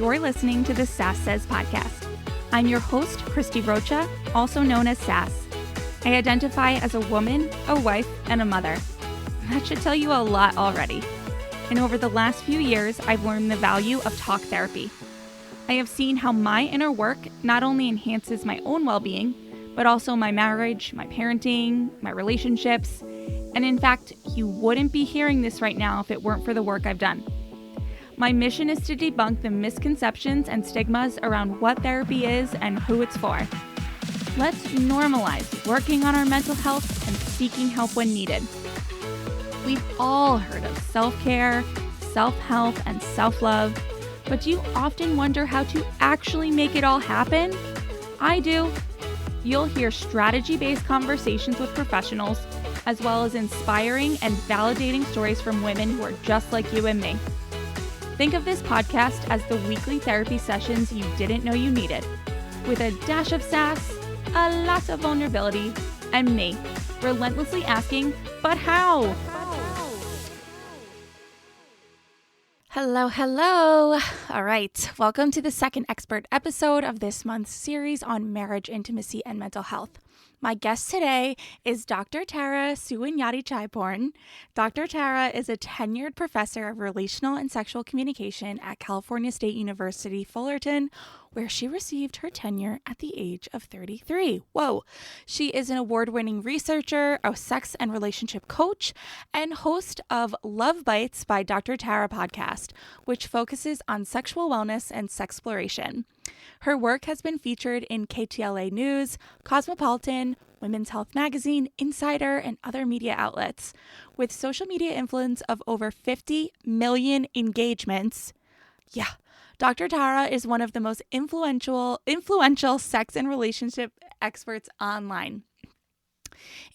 You're listening to the Sass Says podcast. I'm your host, Christy Rocha, also known as Sass. I identify as a woman, a wife, and a mother. That should tell you a lot already. And over the last few years, I've learned the value of talk therapy. I have seen how my inner work not only enhances my own well-being, but also my marriage, my parenting, my relationships. And in fact, you wouldn't be hearing this right now if it weren't for the work I've done. My mission is to debunk the misconceptions and stigmas around what therapy is and who it's for. Let's normalize working on our mental health and seeking help when needed. We've all heard of self-care, self-help, and self-love, but do you often wonder how to actually make it all happen? I do. You'll hear strategy-based conversations with professionals, as well as inspiring and validating stories from women who are just like you and me. Think of this podcast as the weekly therapy sessions you didn't know you needed, with a dash of sass, a lot of vulnerability, and me, relentlessly asking, but how? Hello. All right, welcome to the second expert episode of this month's series on marriage, intimacy, and mental health. My guest today is Dr. Tara Suwinyattichaiporn. Dr. Tara is a tenured professor of relational and sexual communication at California State University Fullerton, where she received her tenure at the age of 33. Whoa. She is an award-winning researcher, a sex and relationship coach, and host of Luvbites by Dr. Tara podcast, which focuses on sexual wellness and sexploration. Her work has been featured in KTLA News, Cosmopolitan, Women's Health Magazine, Insider, and other media outlets. With social media influence of over 50 million engagements, Dr. Tara is one of the most influential sex and relationship experts online.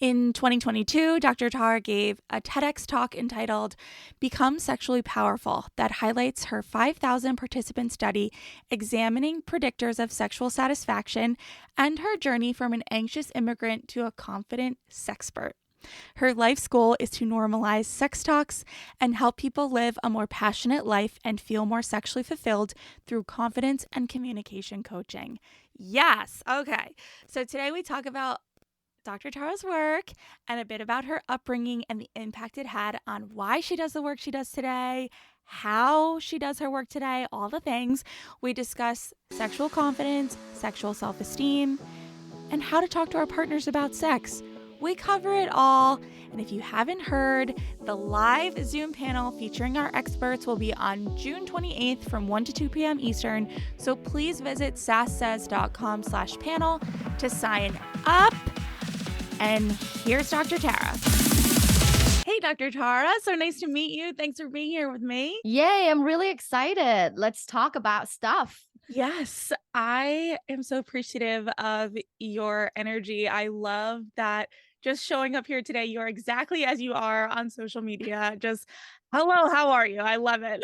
In 2022, Dr. Tara gave a TEDx talk entitled Become Sexually Powerful that highlights her 5,000 participant study examining predictors of sexual satisfaction and her journey from an anxious immigrant to a confident sexpert. Her life's goal is to normalize sex talks and help people live a more passionate life and feel more sexually fulfilled through confidence and communication coaching. Yes. Okay. So today we talk about Dr. Tara's work and a bit about her upbringing and the impact it had on why she does the work she does today, how she does her work today, all the things. We discuss sexual confidence, sexual self-esteem, and how to talk to our partners about sex. We cover it all. And if you haven't heard, the live Zoom panel featuring our experts will be on June 28th from 1 to 2 p.m. Eastern. So please visit sasssays.com/panel to sign up. And here's Dr. Tara. Hey, Dr. Tara. So nice to meet you. Thanks for being here with me. Yay, I'm really excited. Let's talk about stuff. Yes, I am so appreciative of your energy. I love that just showing up here today, you're exactly as you are on social media. Just, hello, how are you? I love it.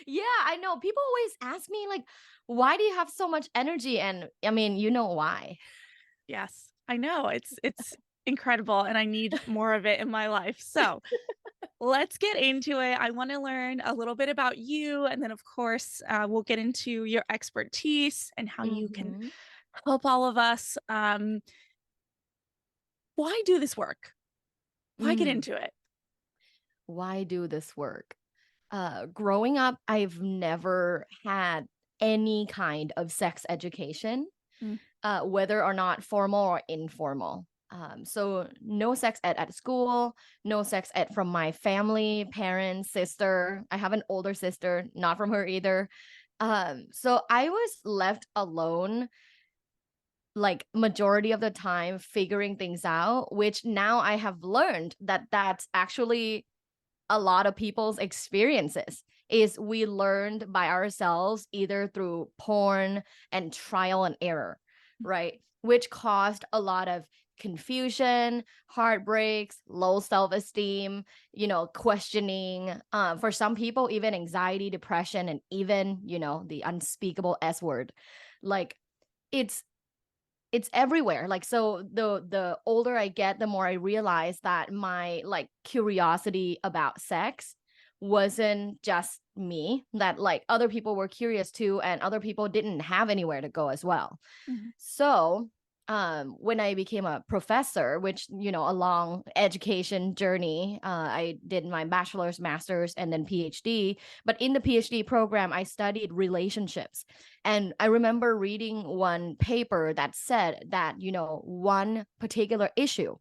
Yeah, I know. People always ask me, like, why do you have so much energy? And I mean, you know why. Yes, I know. It's incredible, and I need more of it in my life. So let's get into it. I want to learn a little bit about you, and then, of course, we'll get into your expertise and how you can help all of us. Why do this work? Why get into it? Why do this work? Growing up, I've never had any kind of sex education, whether or not formal or informal. So no sex ed at school, no sex ed from my family, parents, sister. I have an older sister, not from her either. So I was left alone, like majority of the time, figuring things out, which now I have learned that that's actually a lot of people's experiences. Is we learned by ourselves either through porn and trial and error, right? Which caused a lot of confusion, heartbreaks, low self-esteem, questioning, for some people, even anxiety, depression, and even, the unspeakable S word. Like it's everywhere. Like, so the older I get, the more I realize that my like curiosity about sex wasn't just me, that like other people were curious too, and other people didn't have anywhere to go as well. Mm-hmm. So when I became a professor, which, you know, a long education journey, I did my bachelor's, master's, and then PhD. But in the PhD program, I studied relationships. And I remember reading one paper that said that, you know, one particular issue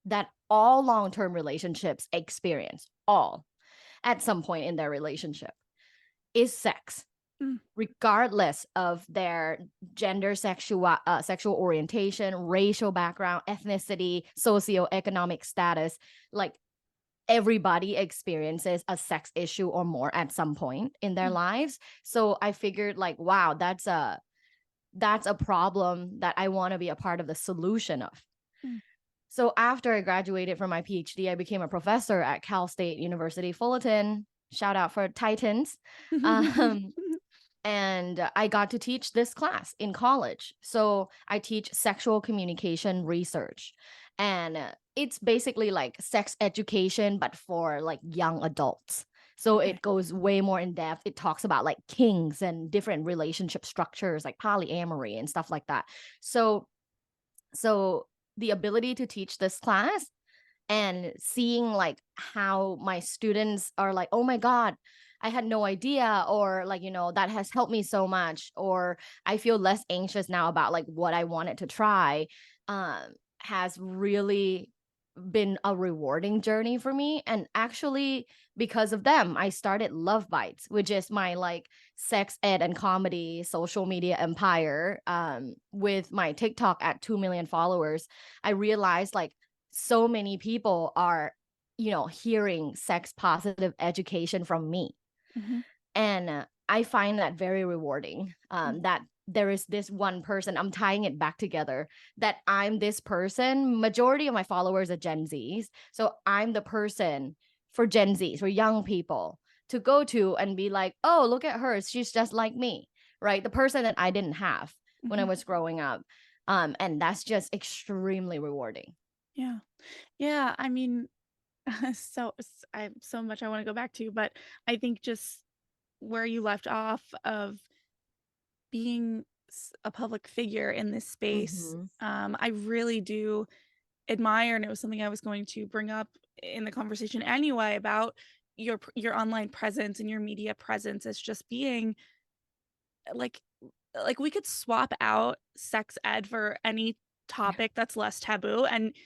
that all long-term relationships experience, all at some point in their relationship, is sex, regardless of their gender, sexual orientation, racial background, ethnicity, socioeconomic status. Like, everybody experiences a sex issue or more at some point in their lives. So I figured, like, wow, that's a problem that I want to be a part of the solution of. So after I graduated from my PhD, I became a professor at Cal State University Fullerton. Shout out for Titans. And I got to teach this class in college. So I teach sexual communication research. And it's basically like sex education, but for like young adults. So it goes way more in depth. It talks about like kinks and different relationship structures, like polyamory and stuff like that. So the ability to teach this class and seeing like how my students are like, oh my God, I had no idea, or like, you know, that has helped me so much, or I feel less anxious now about like what I wanted to try, has really been a rewarding journey for me. And actually, because of them, I started Luvbites, which is my like sex ed and comedy social media empire. With my TikTok at 2 million followers, I realized like so many people are, you know, hearing sex positive education from me. And I find that very rewarding, that there is this one person, I'm tying it back together, that I'm this person. Majority of my followers are Gen Zs. So I'm the person for Gen Zs, for young people to go to and be like, oh, look at her. She's just like me, right? The person that I didn't have when I was growing up. And that's just extremely rewarding. Yeah. Yeah. I mean, I have so much I want to go back to, but I think just where you left off of being a public figure in this space, I really do admire, and it was something I was going to bring up in the conversation anyway about your online presence and your media presence as just being like we could swap out sex ed for any topic that's less taboo, and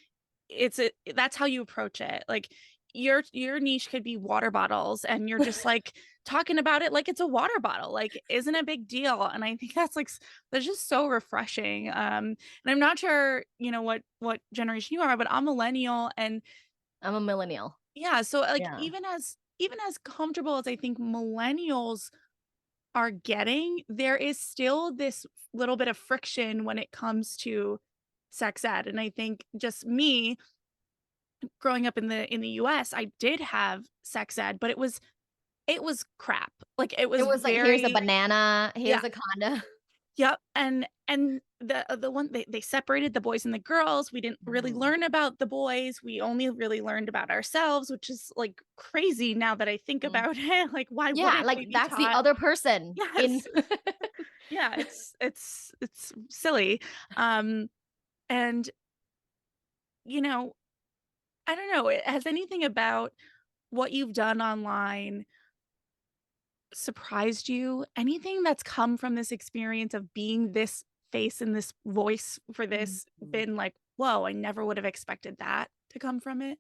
that's how you approach it. Like your niche could be water bottles, and you're just like talking about it like it's a water bottle, like isn't a big deal. And I think that's just so refreshing. And I'm not sure, you know, what generation you are, but I'm millennial, and I'm a millennial. yeah, so like Yeah. even as comfortable as I think millennials are getting, there is still this little bit of friction when it comes to sex ed. And I think just me growing up in the US, I did have sex ed, but it was crap. Like it It was was like, here's a very banana, yeah. here's a condom. Yep. And the one they separated the boys and the girls. We didn't really learn about the boys. We only really learned about ourselves, which is like crazy now that I think about it. Like why Yeah, wouldn't like we be that's the taught? other person in. Yes. Yeah, it's silly. Um and you know, I don't know, has anything about what you've done online surprised you? Anything that's come from this experience of being this face and this voice for this Mhm. been like, "Whoa, I never would have expected that to come from it?"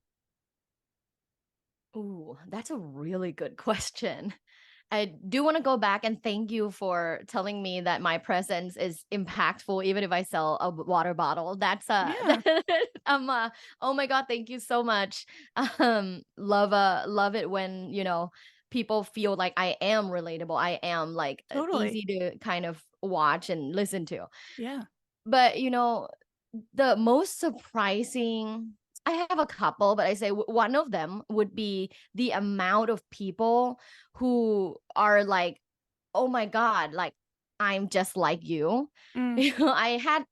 Ooh, that's a really good question. I do want to go back and thank you for telling me that my presence is impactful, even if I sell a water bottle. That's Yeah, oh my God, thank you so much. Love it when, you know, people feel like I am relatable. I am like totally. easy to kind of watch and listen to. Yeah. But, you know, the most surprising, I have a couple, but I say one of them would be the amount of people who are like, oh my God, like I'm just like you. Mm, You know, I had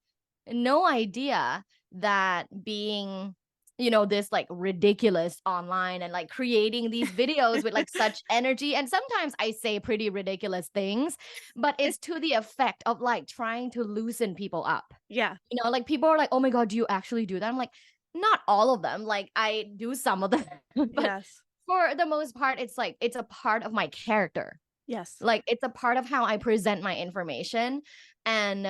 no idea that being this like ridiculous online and like creating these videos with like such energy. And sometimes I say pretty ridiculous things, but it's to the effect of like trying to loosen people up. Yeah. Like people are like, oh my God, do you actually do that? I'm like, not all of them. Like I do some of them, but Yes. for the most part, it's like, it's a part of my character. Yes. Like it's a part of how I present my information. And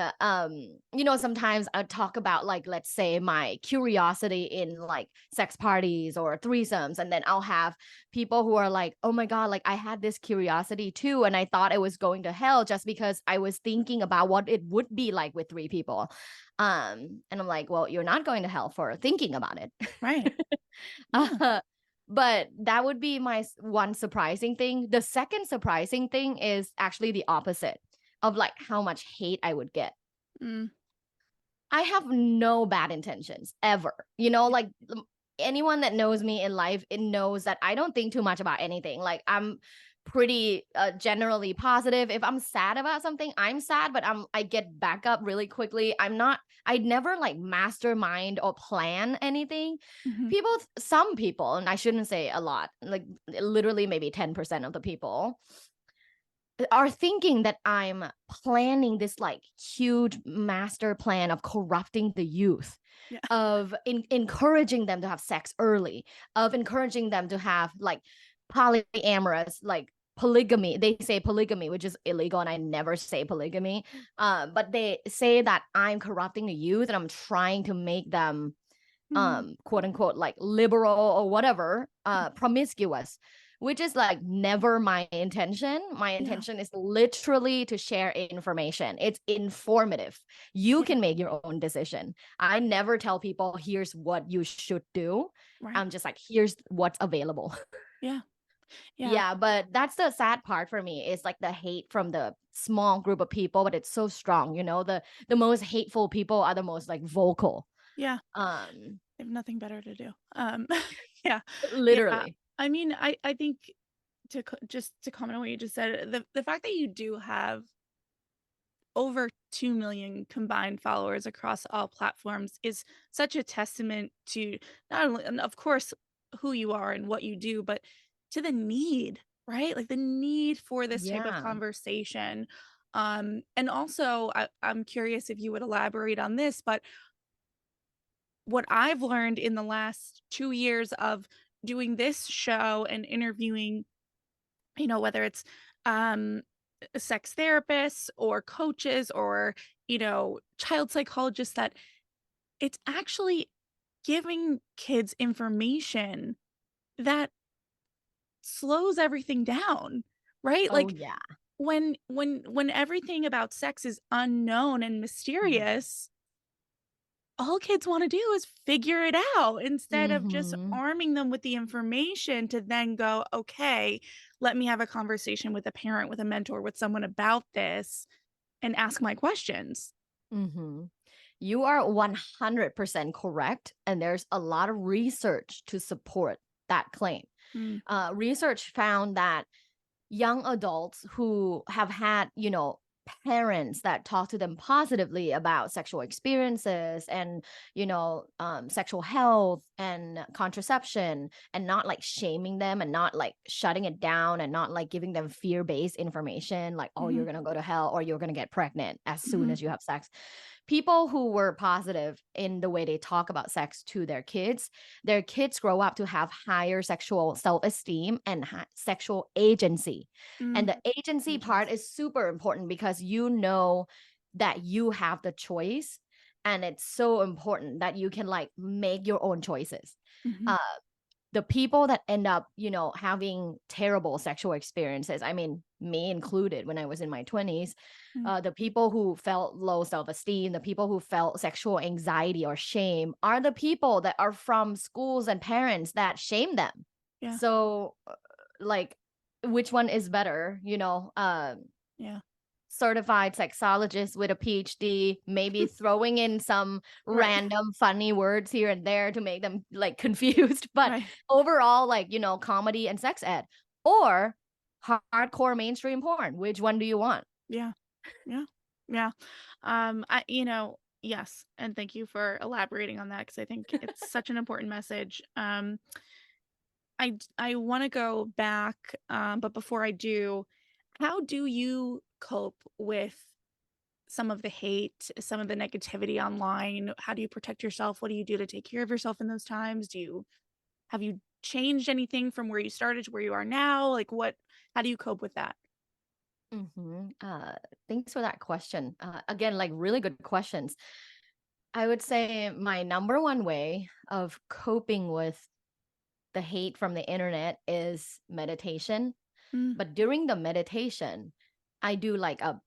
sometimes I talk about like, let's say my curiosity in like sex parties or threesomes, and then I'll have people who are like, oh my God, like I had this curiosity too, and I thought it was going to hell just because I was thinking about what it would be like with three people. And I'm like, well, you're not going to hell for thinking about it. Right. Yeah. But that would be my one surprising thing. The second surprising thing is actually the opposite of like how much hate I would get. Mm. I have no bad intentions ever. Like anyone that knows me in life, it knows that I don't think too much about anything. Like I'm pretty generally positive. If I'm sad about something, I'm sad, but I get back up really quickly. I never like mastermind or plan anything. Mhm. Some people, and I shouldn't say a lot, like literally maybe 10% of the people are thinking that I'm planning this like huge master plan of corrupting the youth, Yeah. of encouraging them to have sex early, of encouraging them to have like polyamorous, like polygamy. They say polygamy, which is illegal, and I never say polygamy. But they say that I'm corrupting the youth and I'm trying to make them Mhm. quote unquote like liberal or whatever, promiscuous, which is like never my intention. My Yeah. intention is literally to share information. It's informative. You Yeah. can make your own decision. I never tell people here's what you should do. Right. I'm just like, here's what's available. Yeah. Yeah. Yeah, but that's the sad part for me, is like the hate from the small group of people, but it's so strong. The most hateful people are the most like vocal. Yeah. um They have nothing better to do. Yeah. Yeah. Literally. I mean, I think just to comment on what you just said, the fact that you do have over 2 million combined followers across all platforms is such a testament to not only, and of course, who you are and what you do, but to the need, right? Like the need for this type of Yeah. conversation. And also, I'm curious if you would elaborate on this, but what I've learned in the last 2 years of doing this show and interviewing, whether it's um, sex therapists or coaches or, child psychologists, that it's actually giving kids information that slows everything down, right? Oh, Like yeah. when everything about sex is unknown and mysterious, all kids want to do is figure it out instead of just Mhm. arming them with the information to then go, okay, let me have a conversation with a parent, with a mentor, with someone about this and ask my questions. Mhm. You are 100% correct, and there's a lot of research to support that claim. Mm, Research found that young adults who have had, parents that talk to them positively about sexual experiences and, sexual health and contraception, and not like shaming them and not like shutting it down and not like giving them fear-based information like, oh, mhm, you're going to go to hell or you're going to get pregnant as soon mhm, as you have sex. People who were positive in the way they talk about sex to their kids grow up to have higher sexual self-esteem and sexual agency. And mm, the agency part agency. is super important because you know that you have the choice, and it's so important that you can like make your own choices. Mhm, uh the people that end up, having terrible sexual experiences, I mean, me included when I was in my 20s, mm, the people who felt low self-esteem, the people who felt sexual anxiety or shame are the people that are from schools and parents that shame them. yeah, So, like, which one is better? yeah, Certified sexologist with a PhD, maybe throwing in some right, random funny words here and there to make them like confused. But right, overall, like, comedy and sex ed, or hardcore mainstream porn. Which one do you want? yeah, yeah, yeah. I, Yes, and thank you for elaborating on that because I think it's such an important message. I want to go back, but before I do, how do you cope with some of the hate, some of the negativity online? How do you protect yourself? What do you do to take care of yourself in those times? Have you changed anything from where you started to where you are now? Like how do you cope with that? Mm-hmm. Thanks for that question. Again, like really good questions. I would say my number one way of coping with the hate from the internet is meditation. Mm, But during the meditation, I do like a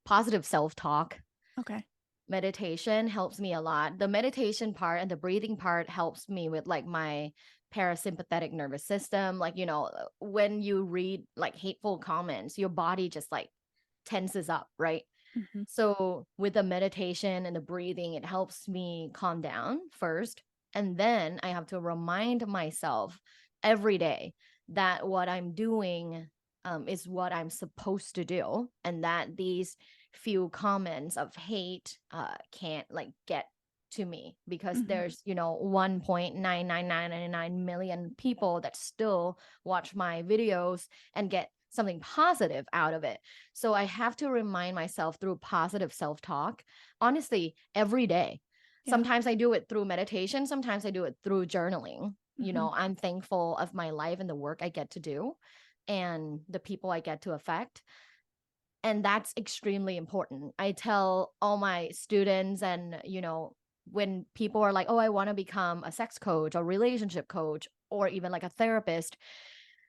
positive self talk. okay. Meditation helps me a lot. The meditation part and the breathing part helps me with like my parasympathetic nervous system. Like, when you read like hateful comments, your body just like tenses up, right? Hmm. So with the meditation and the breathing, it helps me calm down first. And then I have to remind myself every day that what I'm doing is what I'm supposed to do, and that these few comments of hate can't like get to me, because Hmm. there's 1.99999 million people that still watch my videos and get something positive out of it. So I have to remind myself through positive self-talk, honestly, every day. Yeah. Sometimes I do it through meditation, sometimes I do it through journaling. Hmm. I'm thankful of my life and the work I get to do and the people I get to affect. And that's extremely important. I tell all my students, and when people are like, "Oh, I want to become a sex coach or relationship coach or even like a therapist,"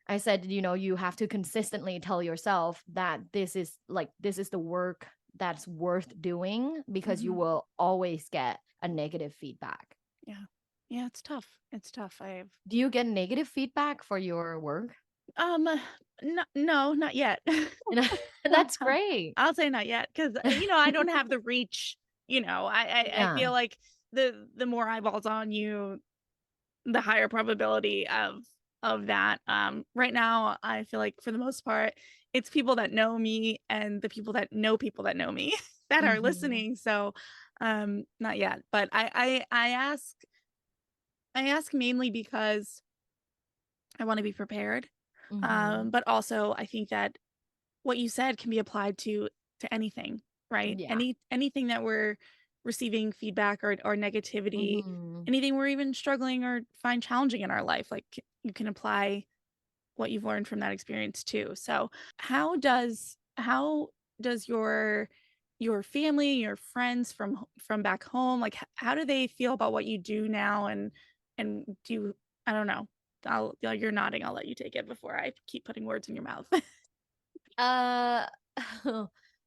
I said, you have to consistently tell yourself that this is the work that's worth doing, because you Hmm. will always get a negative feedback. Yeah. Yeah, it's tough. It's tough. I've Do you get negative feedback for your work? um no, not yet. You know, that's great. I'll say not yet because I don't have the reach. I Yeah. feel like the more eyeballs on you, the higher probability of that. Right now, I feel like for the most part, it's people that know me and the people that know me that are Hmm. listening. So, not yet. But I ask mainly because I want to be prepared. Hmm. But also I think that what you said can be applied to anything, right? Yeah. Anything that we're receiving feedback or negativity, Hmm. anything we're even struggling or find challenging in our life, like you can apply what you've learned from that experience too. So, how does your family, your friends from back home, like how do they feel about what you do now and do you, I don't know. You're nodding. I'll let you take it before I keep putting words in your mouth. Uh,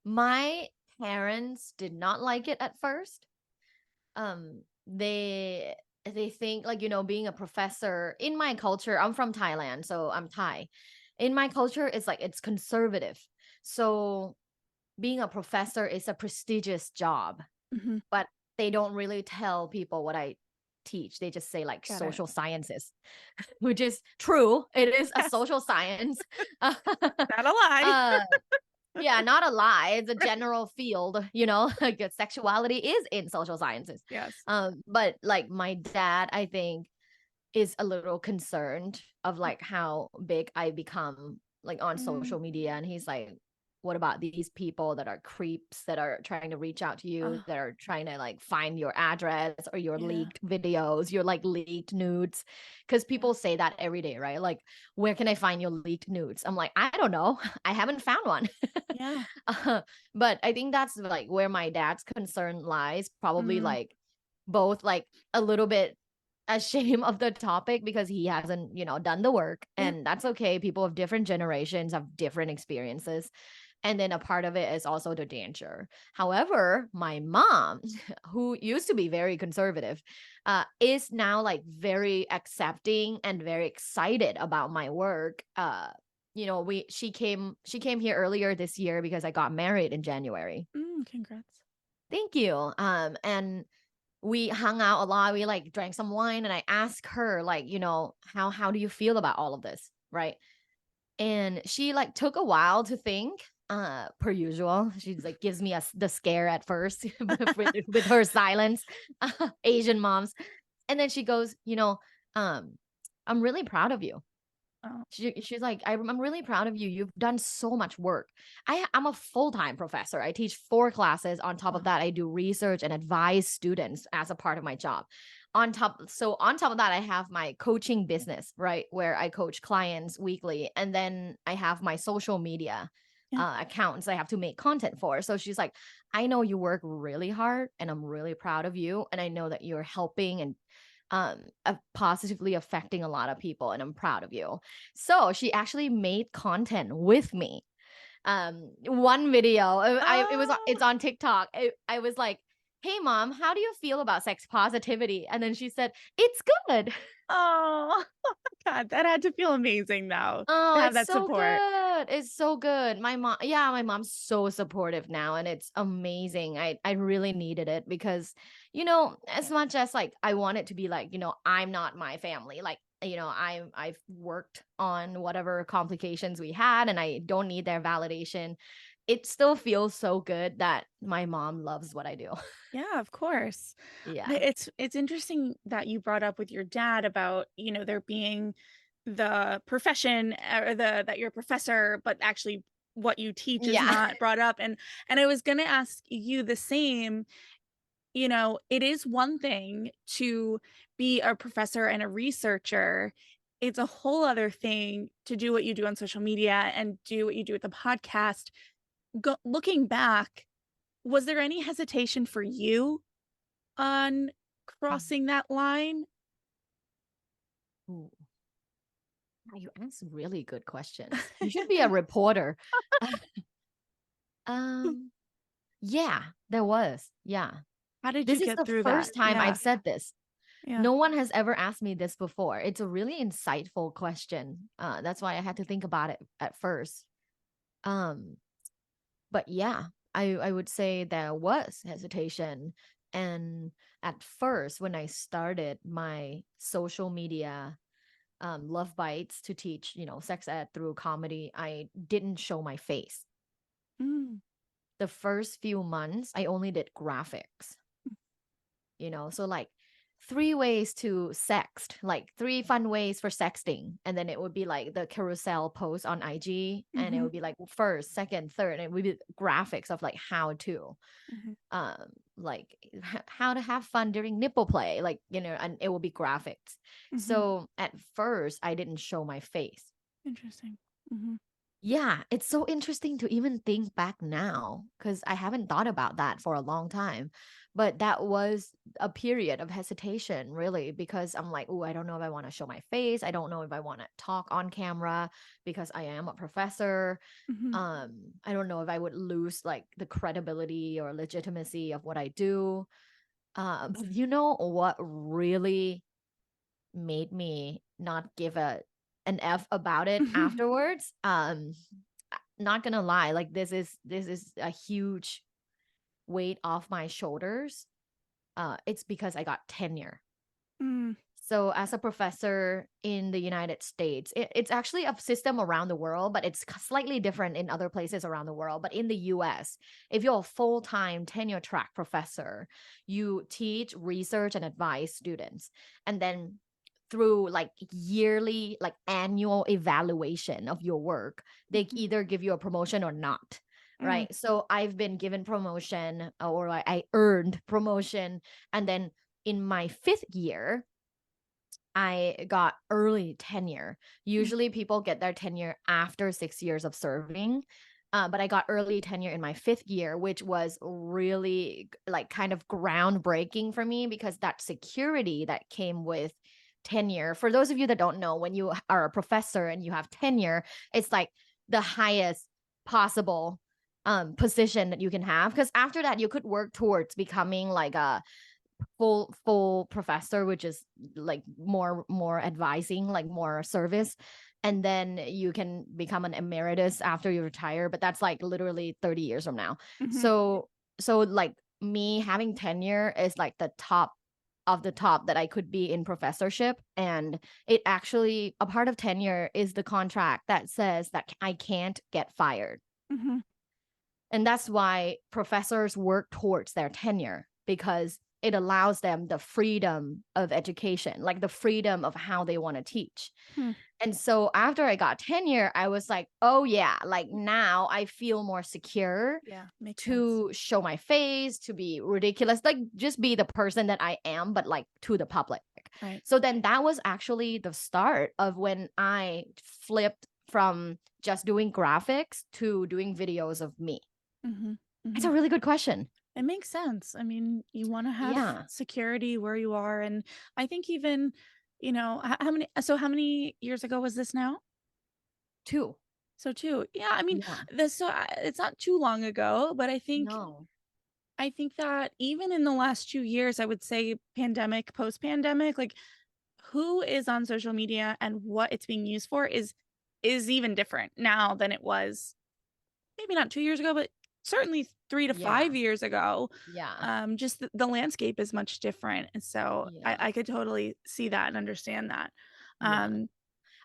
my parents did not like it at first. They think like, being a professor in my culture, I'm from Thailand, so I'm Thai. In my culture, it's like it's conservative. So being a professor is a prestigious job, Hmm. but they don't really tell people what I teach. They just say like Got it. social sciences, which is true. It is a Yes. social science. Not a lie. uh yeah, not a lie. It's a general field, like sexuality is in social sciences. Yes. But like my dad, I think, is a little concerned of like how big I become like on Mm, social media. And he's like, what about these people that are creeps that are trying to reach out to you, uh, that are trying to like find your address or your yeah. leaked videos, your like leaked nudes? Because Yeah. people say that every day, right? Like, where can I find your leaked nudes? I'm like, I don't know. I haven't found one. Yeah. uh, but I think that's like where my dad's concern lies. Probably Mm, like both like a little bit ashamed of the topic because he hasn't, done the work. yeah. And that's okay. People of different generations have different experiences. And then a part of it is also the danger. However, my mom, who used to be very conservative, is now like very accepting and very excited about my work. She came here earlier this year because I got married in January. Congrats. Thank you. And we hung out a lot. We like drank some wine, and I asked her like, how do you feel about all of this, right? And she like took a while to think, Per usual. She's like gives me the scare at first with her silence. Asian moms. And then she goes, I'm really proud of you. Oh, She's like, I'm really proud of you. You've done so much work. I'm a full-time professor. I teach 4 classes. On top of wow. that, I do research and advise students as a part of my job. On top of that, I have my coaching business, right? Where I coach clients weekly. And then I have my social media Yeah. accounts I have to make content for. So she's like, I know you work really hard and I'm really proud of you. And I know that you're helping and positively affecting a lot of people, and I'm proud of you. So she actually made content with me. One video, it's Oh, on TikTok. I was like, hey mom, how do you feel about sex positivity? And then she said, it's good. oh, God, that had to feel amazing though, Oh, to have it's that so support. good. It's so good. My mom's so supportive now, and it's amazing. I really needed it because, as much as like I want it to be like, I'm not my family. Like, I've worked on whatever complications we had and I don't need their validation. It still feels so good that my mom loves what I do. Yeah, of course. Yeah. It's interesting that you brought up with your dad about, there being the profession or that you're a professor, but actually what you teach is Yeah. not brought up. And I was gonna ask you the same. It is one thing to be a professor and a researcher. It's a whole other thing to do what you do on social media and do what you do with the podcast. Looking back, was there any hesitation for you on crossing that line? Ooh, you ask really good questions. You should be a reporter. Um, yeah, there was. Yeah. How did you This is get the through that? first time Yeah, I've said this. yeah. No one has ever asked me this before. It's a really insightful question. That's why I had to think about it at first. Um, but yeah, I would say there was hesitation. And at first, when I started my social media Luvbites to teach, sex ed through comedy, I didn't show my face. Mm, The first few months, I only did graphics. So like 3 ways to sext, like 3 fun ways for sexting. And then it would be like the carousel post on IG, and it mhm, would be like first, second, third, and it would be graphics of like how to, mhm, like how to have fun during nipple play, like, and it will be graphics. mhm. So at first, I didn't show my face. Interesting. Mhm. Yeah, it's so interesting to even think back now because I haven't thought about that for a long time. But that was a period of hesitation, really, because I'm like, oh, I don't know if I want to show my face. I don't know if I want to talk on camera because I am a professor. Mhm. I don't know if I would lose like the credibility or legitimacy of what I do. But you know what really made me not give an F about it afterwards. Not gonna lie, like this is a huge weight off my shoulders. It's because I got tenure. Mm, So as a professor in the United States, it's actually a system around the world, but it's slightly different in other places around the world. But in the US, if you're a full-time tenure track professor, you teach, research, and advise students. And then through like yearly, like annual evaluation of your work, they mhm, either give you a promotion or not. mm, Right. So I've been given promotion, or I earned promotion. And then in my 5th year, I got early tenure. mm, Usually people get their tenure after 6 years of serving. But I got early tenure in my 5th year, which was really like kind of groundbreaking for me because that security that came with tenure. For those of you that don't know, when you are a professor and you have tenure, it's like the highest possible position that you can have, because after that you could work towards becoming like a full professor, which is like more advising, like more service. And then you can become an emeritus after you retire, but that's like literally 30 years from now. mhm, So like me having tenure is like the top of the top that I could be in professorship. And it actually, a part of tenure is the contract that says that I can't get fired. mhm. And that's why professors work towards their tenure, because it allows them the freedom of education, like the freedom of how they want to teach. And so after I got tenure, I was like, oh yeah, like now I feel more secure to show my face, to be ridiculous, like just be the person that I am, but like to the public. Right. So then that was actually the start of when I flipped from just doing graphics to doing videos of me. It's a really good question. It makes sense. I mean, you want to have Yeah. security where you are. And I think even, how many years ago was this now? 2. So 2. Yeah. I mean, Yeah. it's not too long ago, but I think No. that even in the last 2 years, I would say pandemic, post-pandemic, like who is on social media and what it's being used for is even different now than it was maybe not 2 years ago, but certainly 3 to 5 years ago. Yeah. Just the landscape is much different. And so Yeah. I could totally see that and understand that. Yeah.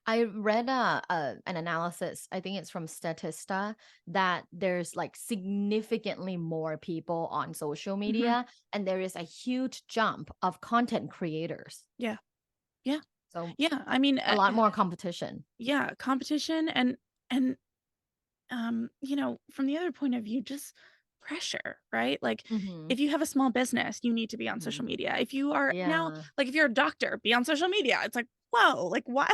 I read an analysis, I think it's from Statista, that there's like significantly more people on social media, and there is a huge jump of content creators. Yeah. Yeah. So Yeah. I mean, a lot more competition. Yeah, competition and from the other point of view, just pressure, right? Like if you have a small business, you need to be on social media. If you are now, Yeah. like if you're a doctor, be on social media. It's like, whoa, like why?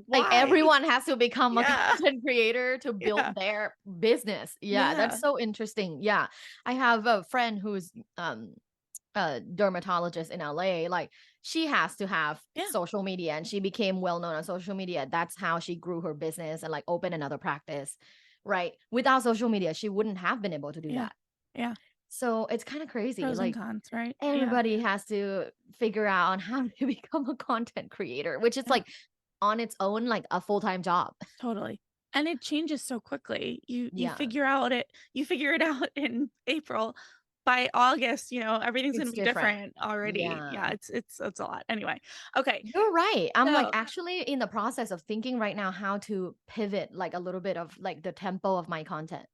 Like Why? everyone has to become a Yeah. content creator to build Yeah. their business. Yeah, Yeah. that's so interesting. Yeah. I have a friend who's a dermatologist in LA. Like she has to have Yeah. social media, and she became well known on social media. That's how she grew her business and like opened another practice. Right. Without social media, she wouldn't have been able to do Yeah. that. Yeah. So it's kind of crazy. Pros and Like cons, right? Yeah. everybody has to figure out on how to become a content creator, which is Yeah. like on its own, like a full-time job. Totally. And it changes so quickly. You Yeah. figure it out in April. By August, everything's It's gonna be different. different already. Yeah, Yeah. it's a lot. Anyway. Okay. You're right. I'm like So actually in the process of thinking right now how to pivot like a little bit of like the tempo of my content.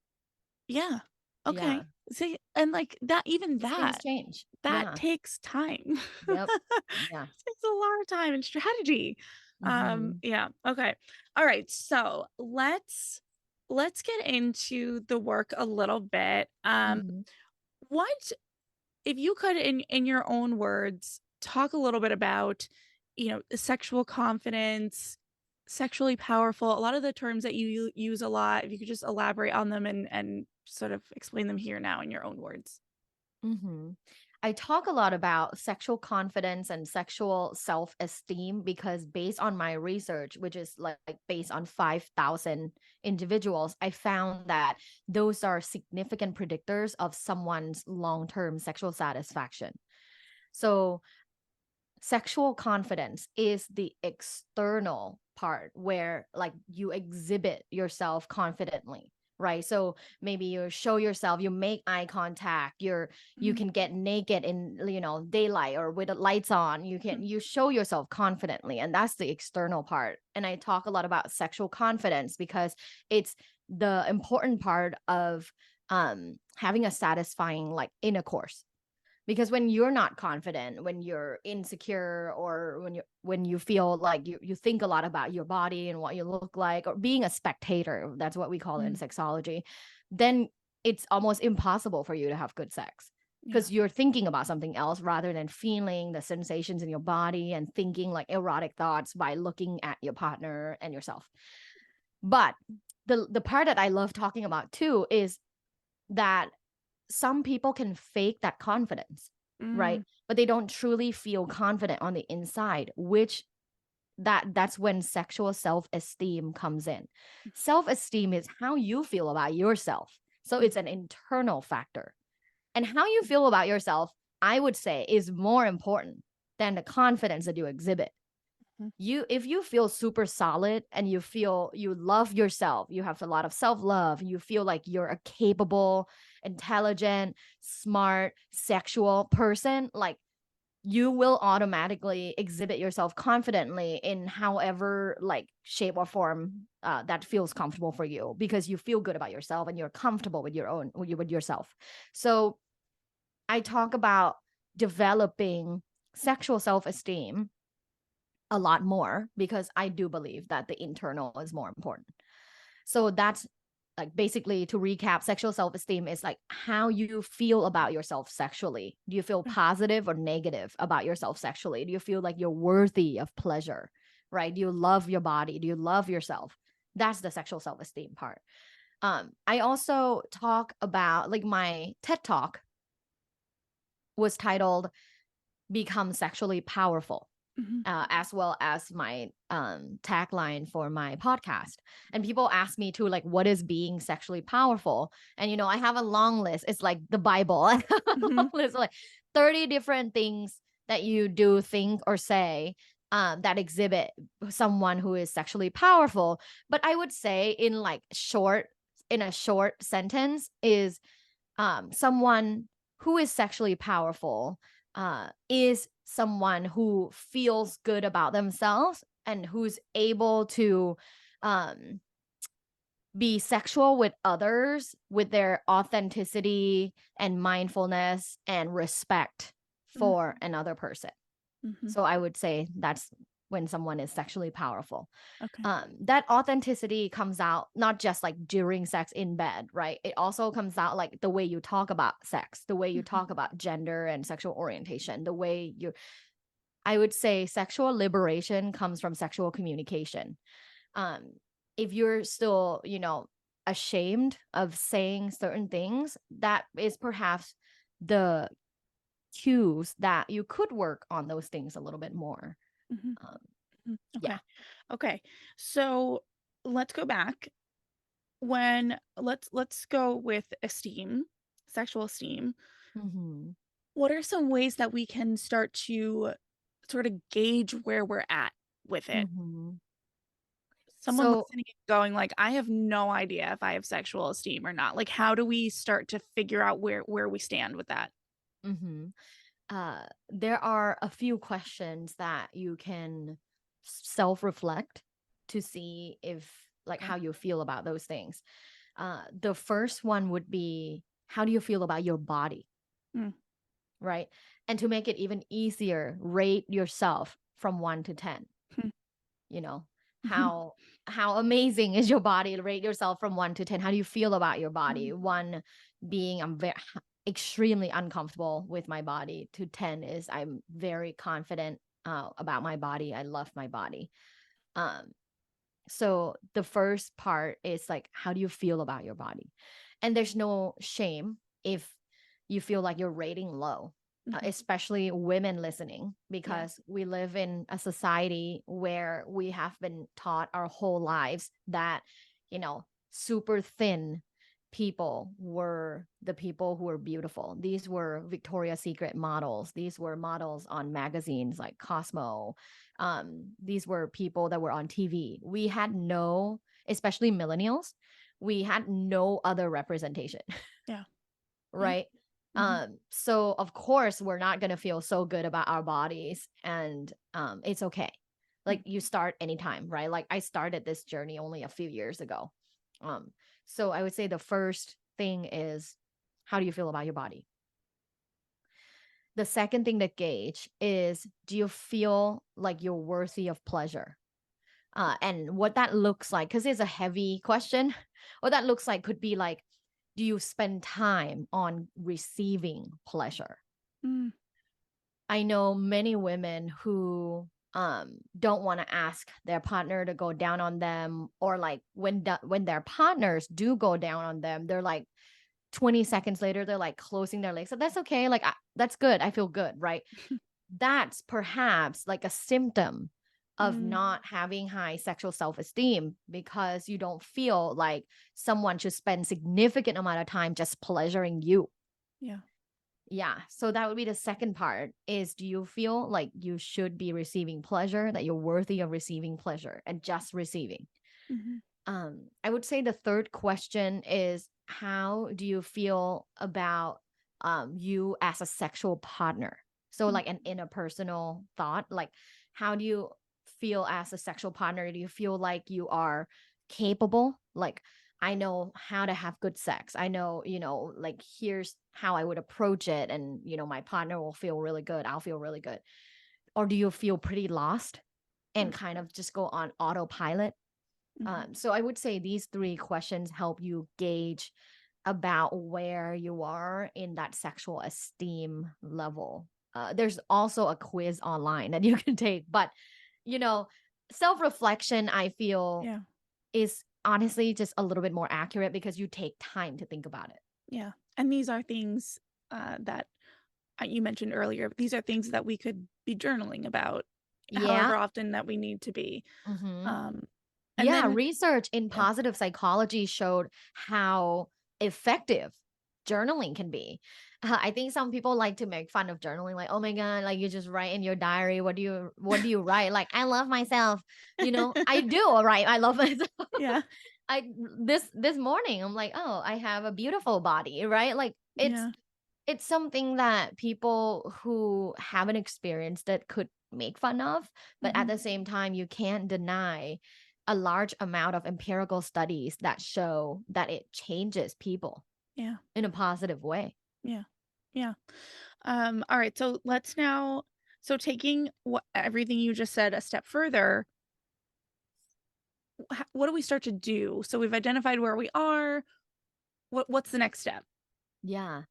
yeah. Yeah. Okay. See, and like that, even 'Cause things change. that Yeah. takes time. Yep. Yeah. Takes a lot of time and strategy. Mhm. Yeah. Okay. All right. So let's get into the work a little bit. Mhm. What if you could in your own words talk a little bit about, sexual confidence, sexually powerful, a lot of the terms that you use a lot, if you could just elaborate on them and sort of explain them here now in your own words. Mhm. I talk a lot about sexual confidence and sexual self-esteem because based on my research, which is like based on 5,000 individuals, I found that those are significant predictors of someone's long-term sexual satisfaction. So sexual confidence is the external part where like you exhibit yourself confidently, right? So maybe you show yourself, you make eye contact, you Mhm. can get naked in daylight or with the lights on, you show yourself confidently, and that's the external part. And I talk a lot about sexual confidence because it's the important part of having a satisfying like intercourse, because when you're not confident, when you're insecure, or when you feel like you think a lot about your body and what you look like, or being a spectator, that's what we call it in Mm. sexology, then it's almost impossible for you to have good sex, Yeah. because you're thinking about something else rather than feeling the sensations in your body and thinking like erotic thoughts by looking at your partner and yourself. But the part that I love talking about too is that some people can fake that confidence, right? Mm. But they don't truly feel confident on the inside, which that's when sexual self-esteem comes in. Self-esteem is how you feel about yourself. So it's an internal factor. And how you feel about yourself, I would say, is more important than the confidence that you exhibit. Mhm. If you feel super solid and you feel you love yourself, you have a lot of self-love, you feel like you're a capable, intelligent, smart, sexual person, like you will automatically exhibit yourself confidently in however like shape or form that feels comfortable for you, because you feel good about yourself and you're comfortable with with yourself. So I talk about developing sexual self-esteem a lot more, because I do believe that the internal is more important. So that's like, basically, to recap, sexual self-esteem is like how you feel about yourself sexually. Do you feel positive or negative about yourself sexually? Do you feel like you're worthy of pleasure, right? Do you love your body? Do you love yourself? That's the sexual self-esteem part. I also talk about, like, my TED talk was titled Become Sexually Powerful. As well as my tagline for my podcast. And people ask me too, like, what is being sexually powerful? And, I have a long list. It's like the Bible. It's like 30 different things that you do, think, or say that exhibit someone who is sexually powerful. But I would say in a short sentence is someone who is sexually powerful is someone who feels good about themselves and who's able to be sexual with others with their authenticity and mindfulness and respect for another person. So I would say that's when someone is sexually powerful. Okay. That authenticity comes out not just like during sex in bed, right? It also comes out like the way you talk about sex, the way you talk about gender and sexual orientation, the way I would say sexual liberation comes from sexual communication. If you're still, ashamed of saying certain things, that is perhaps the cues that you could work on those things a little bit more. Okay. Yeah. Okay. So let's go back. Let's go with esteem, sexual esteem. Mm-hmm. What are some ways that we can start to sort of gauge where we're at with it? Mm-hmm. Someone So, listening and going like, I have no idea if I have sexual esteem or not. Like, how do we start to figure out where we stand with that? mm-hmm. There are a few questions that you can self-reflect to see if, like, Okay. how you feel about those things. The first one would be, how do you feel about your body? Mm. Right? And to make it even easier, rate yourself from 1 to 10. Hmm. You know, how how amazing is your body? Rate yourself from 1 to 10. How do you feel about your body? 1 being I'm very extremely uncomfortable with my body, to 10 is I'm very confident about my body. I love my body. Um so the first part is like, how do you feel about your body? And there's no shame if you feel like you're rating low, especially women listening, Yeah. because we live in a society where we have been taught our whole lives that, super thin people were the people who were beautiful. These were Victoria's Secret models. These were models on magazines like Cosmo. These were people that were on TV. We had no, especially millennials, we had no other representation. Yeah. Yeah. Right? So of course we're not gonna feel so good about our bodies, and it's okay. Like, you start anytime, right? Like, I started this journey only a few years ago. So I would say the first thing is, how do you feel about your body? The second thing to gauge is, do you feel like you're worthy of pleasure? And what that looks like, because it's a heavy question, what that looks like could be like, do you spend time on receiving pleasure? Mm. I know many women who don't want to ask their partner to go down on them, or like when their partners do go down on them, they're like 20 seconds later they're like closing their legs. So that's okay. Like, that's good. I feel good, right? That's perhaps like a symptom of Mm. not having high sexual self-esteem, because you don't feel like someone should spend significant amount of time just pleasuring you. Yeah. Yeah. So that would be the second part, is, do you feel like you should be receiving pleasure, that you're worthy of receiving pleasure and just receiving? I would say the third question is, how do you feel about you as a sexual partner? So like an interpersonal thought, like how do you feel as a sexual partner? Do you feel like you are capable? Like, I know how to have good sex. I know, like here's how I would approach it. And, my partner will feel really good. I'll feel really good. Or do you feel pretty lost and kind of just go on autopilot? So I would say these 3 questions help you gauge about where you are in that sexual esteem level. There's also a quiz online that you can take, but self-reflection, I feel, Yeah. is honestly just a little bit more accurate because you take time to think about it. Yeah. And these are things that you mentioned earlier. These are things that we could be journaling about Yeah. however often that we need to be. Mm-hmm. And Yeah, then, research in yeah. positive psychology showed how effective journaling can be. I think some people like to make fun of journaling, like, oh my God, like you just write in your diary. What do you write? Like, I love myself. I do, right? I love myself. Yeah. I this morning, I'm like, oh, I have a beautiful body, right? Like Yeah. it's something that people who haven't experienced it could make fun of, but at the same time, you can't deny a large amount of empirical studies that show that it changes people Yeah. in a positive way. Yeah. Yeah. All right. So taking everything you just said a step further, what do we start to do? So we've identified where we are. What's the next step? Yeah.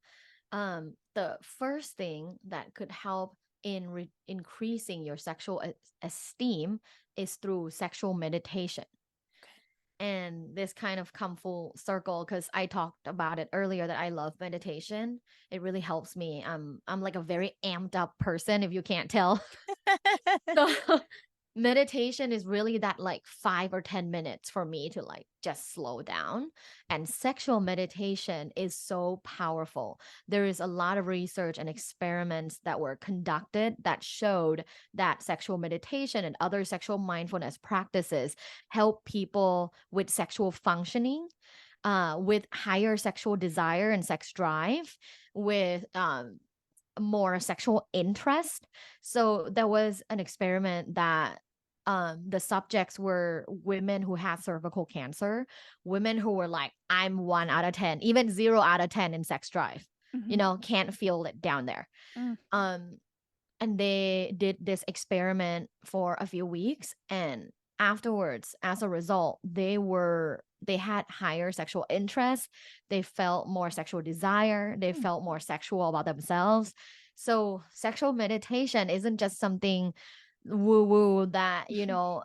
The first thing that could help in increasing your sexual esteem is through sexual meditation. And this kind of come full circle because I talked about it earlier that I love meditation. It really helps me. I'm like a very amped up person, if you can't tell. So meditation is really that like 5 or 10 minutes for me to like just slow down. And sexual meditation is so powerful. There is a lot of research and experiments that were conducted that showed that sexual meditation and other sexual mindfulness practices help people with sexual functioning, with higher sexual desire and sex drive, with more sexual interest. So there was an experiment that the subjects were women who had cervical cancer, women who were like, I'm 1 out of 10, even 0 out of 10 in sex drive, can't feel it down there. Mm. And they did this experiment for a few weeks, and afterwards, as a result, they had higher sexual interest, they felt more sexual desire, they felt more sexual about themselves. So sexual meditation isn't just something woo woo that your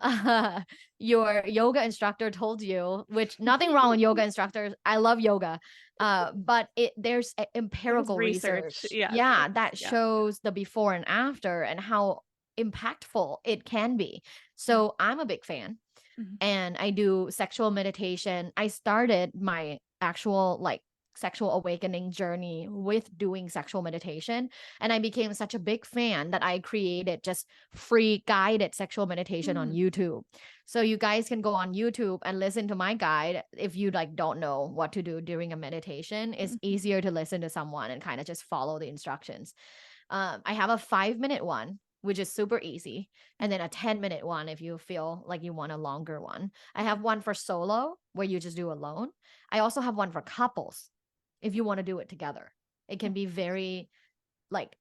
yoga instructor told you, which nothing wrong with yoga instructors, I love yoga, but there's There's empirical research. research, Yeah. yeah, that Yeah. shows the before and after and how impactful it can be. So I'm a big fan, Mhm. and I do sexual meditation. I started my actual like sexual awakening journey with doing sexual meditation, and I became such a big fan that I created just free guided sexual meditation on YouTube. So you guys can go on YouTube and listen to my guide. If you like don't know what to do during a meditation, it's easier to listen to someone and kind of just follow the instructions. I have a 5-minute one, which is super easy, and then a 10-minute one if you feel like you want a longer one. I have one for solo where you just do alone. I also have one for couples if you want to do it together. It can be very like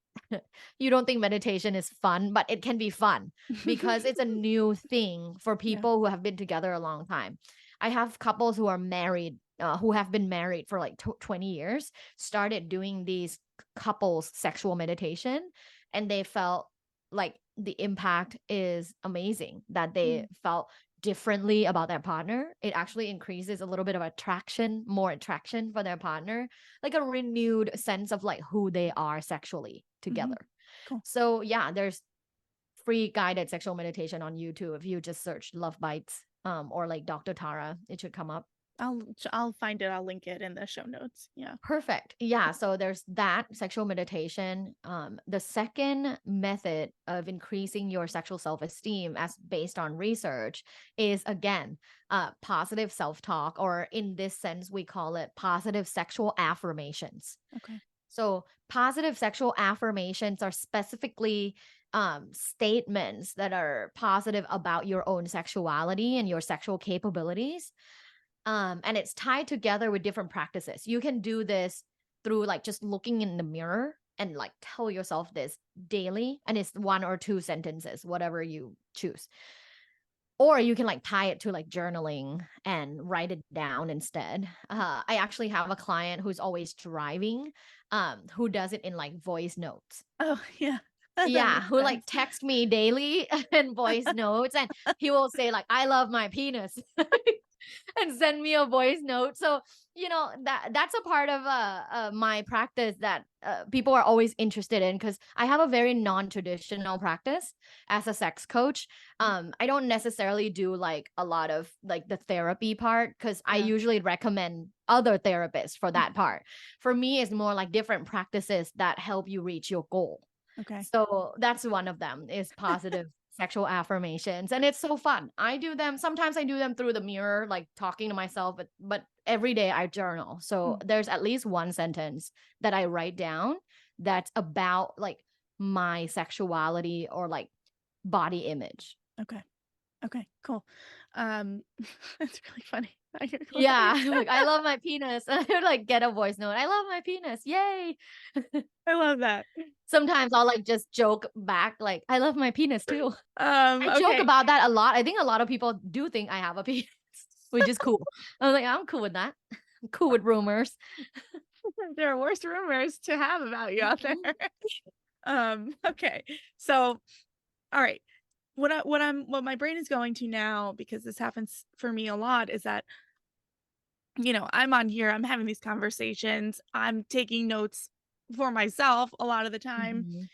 you don't think meditation is fun, but it can be fun because it's a new thing for Yeah. people who have been together a long time. I have couples who are married, who have been married for like 20 years, started doing these couples sexual meditation, and they felt like the impact is amazing, that they felt differently about their partner. It actually increases a little bit of more attraction for their partner, like a renewed sense of like who they are sexually together. Cool. So yeah, there's free guided sexual meditation on YouTube. If you just search Luvbites, or like Dr. Tara, it should come up. I'll find it. I'll link it in the show notes. Yeah. Perfect. Yeah. So there's that sexual meditation. The second method of increasing your sexual self-esteem, as based on research, is again, positive self-talk, or in this sense, we call it positive sexual affirmations. Okay. So positive sexual affirmations are specifically statements that are positive about your own sexuality and your sexual capabilities. And it's tied together with different practices. You can do this through like just looking in the mirror and like tell yourself this daily, and it's 1 or 2 sentences, whatever you choose. Or you can like tie it to like journaling and write it down instead. I actually have a client who's always driving, who does it in like voice notes. Oh, yeah. That Yeah, makes who like sense. text me daily and voice notes, and he will say like, I love my penis. And send me a voice note. So, that's a part of my practice that people are always interested in, because I have a very non-traditional practice as a sex coach. I don't necessarily do like a lot of like the therapy part, because I Yeah. usually recommend other therapists for that part. For me, it's more like different practices that help you reach your goal. Okay. So that's one of them, is positive sexual affirmations. And it's so fun. I do them. Sometimes I do them through the mirror, like talking to myself, but every day I journal. So there's at least one sentence that I write down that's about like my sexuality or like body image. Okay. Okay, cool. That's really funny. Yeah. Like, I love my penis. And I would like get a voice note. I love my penis. Yay. I love that. Sometimes I'll like just joke back, like, I love my penis too. I joke Okay. about that a lot. I think a lot of people do think I have a penis, which is cool. I'm like, I'm cool with that. I'm cool with rumors. There are worse rumors to have about you out there. Okay. So, all right. What my brain is going to now, because this happens for me a lot, is that, I'm on here, I'm having these conversations, I'm taking notes for myself a lot of the time.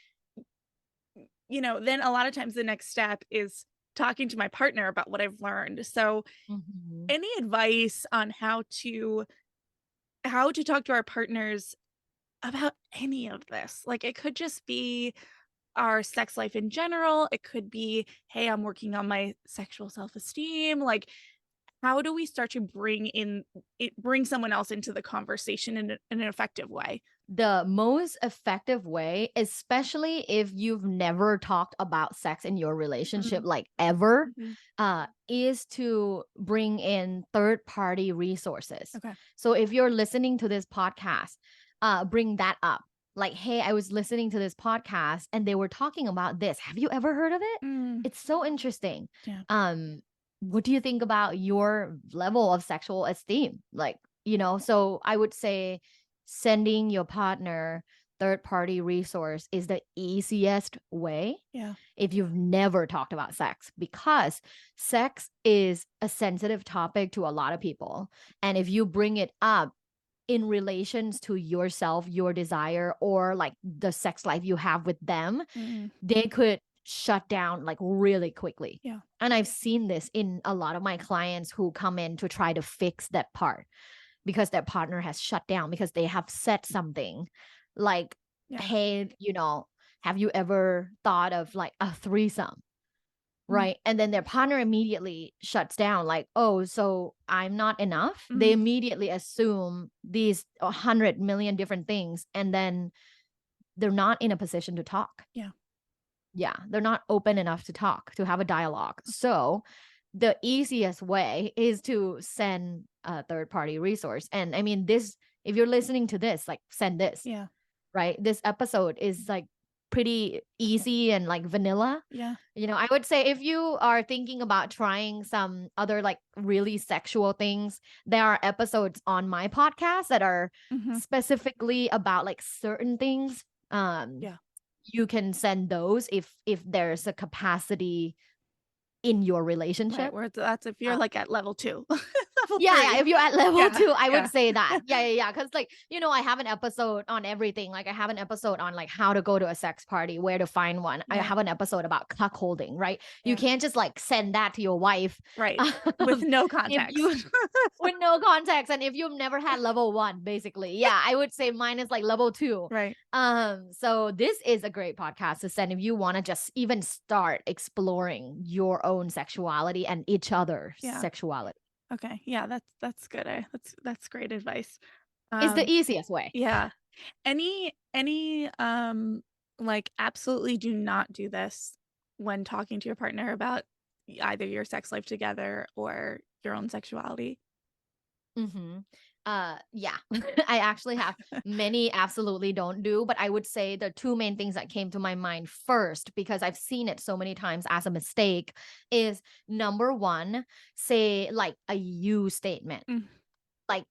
Mhm. Then a lot of times the next step is talking to my partner about what I've learned. So, Mhm. any advice on how to talk to our partners about any of this? Like, it could just be our sex life in general. It could be, hey, I'm working on my sexual self-esteem. Like, how do we start to bring someone else into the conversation in an effective way? The most effective way, especially if you've never talked about sex in your relationship, Mm, like ever, mhm. is to bring in third-party resources. Okay. So if you're listening to this podcast, bring that up. Like, hey, I was listening to this podcast and they were talking about this. Have you ever heard of it? Mm, It's so interesting. yeah. What do you think about your level of sexual esteem? Like, so I would say sending your partner third-party resource is the easiest way Yeah. if you've never talked about sex, because sex is a sensitive topic to a lot of people. And if you bring it up in relations to yourself, your desire, or like the sex life you have with them, Mm, they could shut down like really quickly. yeah. And I've seen this in a lot of my clients who come in to try to fix that part, because their partner has shut down because they have said something like, Yeah. hey, have you ever thought of like a threesome? Mm, Right. And then their partner immediately shuts down, like, oh, so I'm not enough. They mm, immediately assume these 100 million different things, and then they're not in a position to talk. yeah. Yeah. They're not open enough to talk, to have a dialogue. So the easiest way is to send a third party resource. And I mean, if you're listening to this, like, send this, Yeah. right? This episode is like pretty easy and like vanilla. Yeah. I would say if you are thinking about trying some other like really sexual things, there are episodes on my podcast that are Hmm. specifically about like certain things. Yeah. You can send those if there's a capacity in your Right. relationship. Where that's if you're Uh, like at level 2, level yeah, 3. if you're at level Yeah. 2, I would Yeah. say that. Yeah. Because like, I have an episode on everything. Like, I have an episode on like how to go to a sex party, where to find one. I Yeah. have an episode about cuckolding, right? You Yeah. can't just like send that to your wife. Right. With no If context. you with no context, and if you've never had level 1, basically. Yeah, I would say mine is like level 2. Right. So this is a great podcast to send if you want to just even start exploring your own sexuality and each other's Yeah. sexuality. Okay. Yeah, that's good. That's great advice. It's the easiest way. Yeah. Any like absolutely do not do this when talking to your partner about either your sex life together or your own sexuality? Mm-hmm. Yeah. I actually have many absolutely don't do, but I would say the two main things that came to my mind first, because I've seen it so many times as a mistake, is number one, say like a you statement. Mm, Like,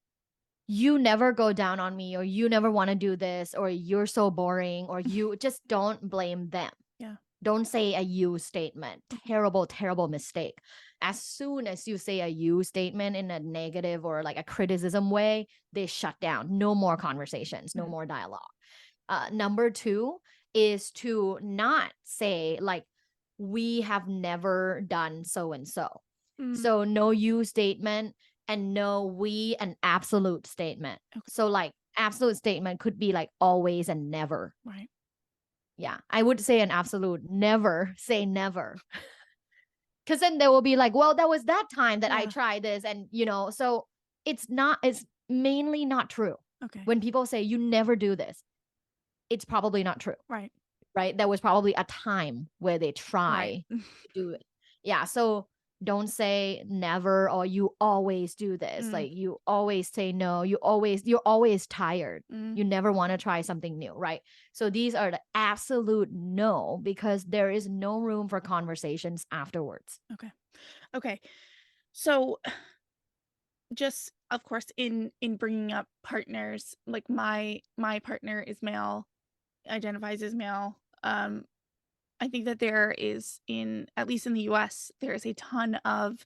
you never go down on me, or you never want to do this, or you're so boring, or you just don't blame them. yeah. Don't say a you statement. Terrible, terrible mistake. As soon as you say a you statement in a negative or like a criticism way, they shut down. No more conversations, no Mhm. more dialogue. Number two is to not say, like, we have never done so and so. Mm, So, no you statement, and no we, an absolute statement. okay. So, like, absolute statement could be like always and never. Right. Yeah, I would say an absolute never say never. Because then they will be like, well, that was that time that I Yeah. tried this. And, so it's mainly not true. Okay. When people say you never do this, it's probably not true, Right. right? There was probably a time where they Right. try to do it. Yeah. So don't say never or you always do this. Mm, Like, you always say no. You're always tired. mm, You never want to try something new, right? So these are the absolute no, because there is no room for conversations afterwards. okay. Okay. So just of course in bringing up partners, like my partner is male, identifies as male. I think that there is, in at least in the US, there is a ton of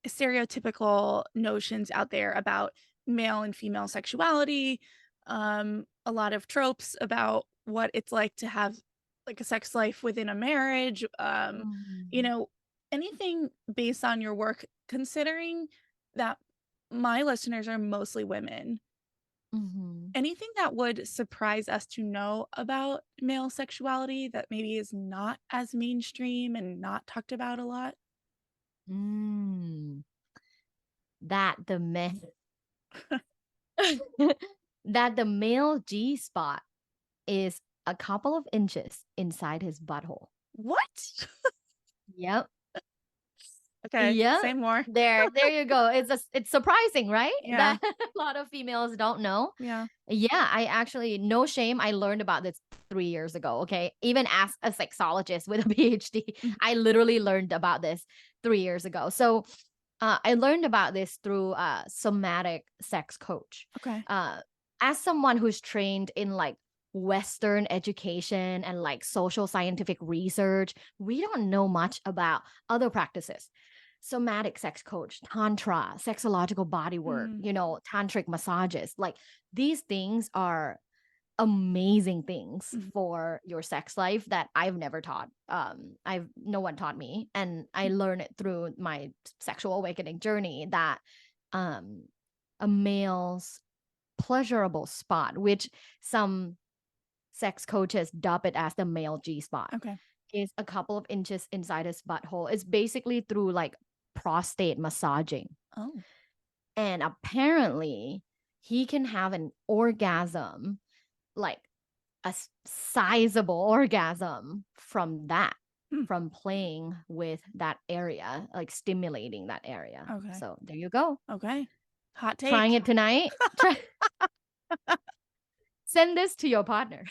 stereotypical notions out there about male and female sexuality, a lot of tropes about what it's like to have like a sex life within a marriage, you Mhm. know, anything based on your work, considering that my listeners are mostly women. Mhm. Anything that would surprise us to know about male sexuality that maybe is not as mainstream and not talked about a lot? Mm. That the man that the male G spot is a couple of inches inside his butthole. What? Yep. Okay, Yep. say more. There you go. It's surprising, right? Yeah, That a lot of females don't know. yeah. Yeah, I actually, no shame, I learned about this 3 years ago. Okay. Even as a sexologist with a PhD, Mhm, I literally learned about this 3 years ago. So I learned about this through a somatic sex coach. okay. Uh, as someone who's trained in like Western education and like social scientific research, we don't know much about other practices. Somatic sex coach, tantra, sexological body work, Mm, tantric massages. Like, these things are amazing things mhm, for your sex life that I've never taught. I've no one taught me, and I learned it through my sexual awakening journey, that um a male's pleasurable spot, which some sex coaches dub it as the male G spot, okay. is a couple of inches inside his butthole. It's basically through like prostate massaging. Oh. And apparently he can have an orgasm, like sizable orgasm from that, Hmm, from playing with that area, like stimulating that area. okay, So there you go. okay. Hot Trying take. it tonight. Send this to your partner.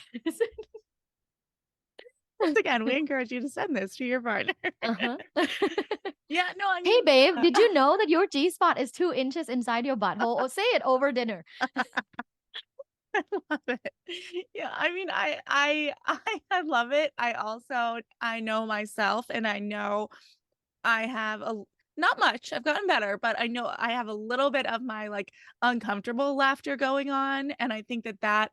Once again, we encourage you to send this to your partner. Uh-huh. Yeah, no, I Hey mean, babe, did you know that your G spot is 2 inches inside your butthole? Or say it over dinner. I love it. Yeah, I mean, I love it. I know myself, and I know I have not much. I've gotten better, but I know I have a little bit of my like uncomfortable laughter going on, and I think that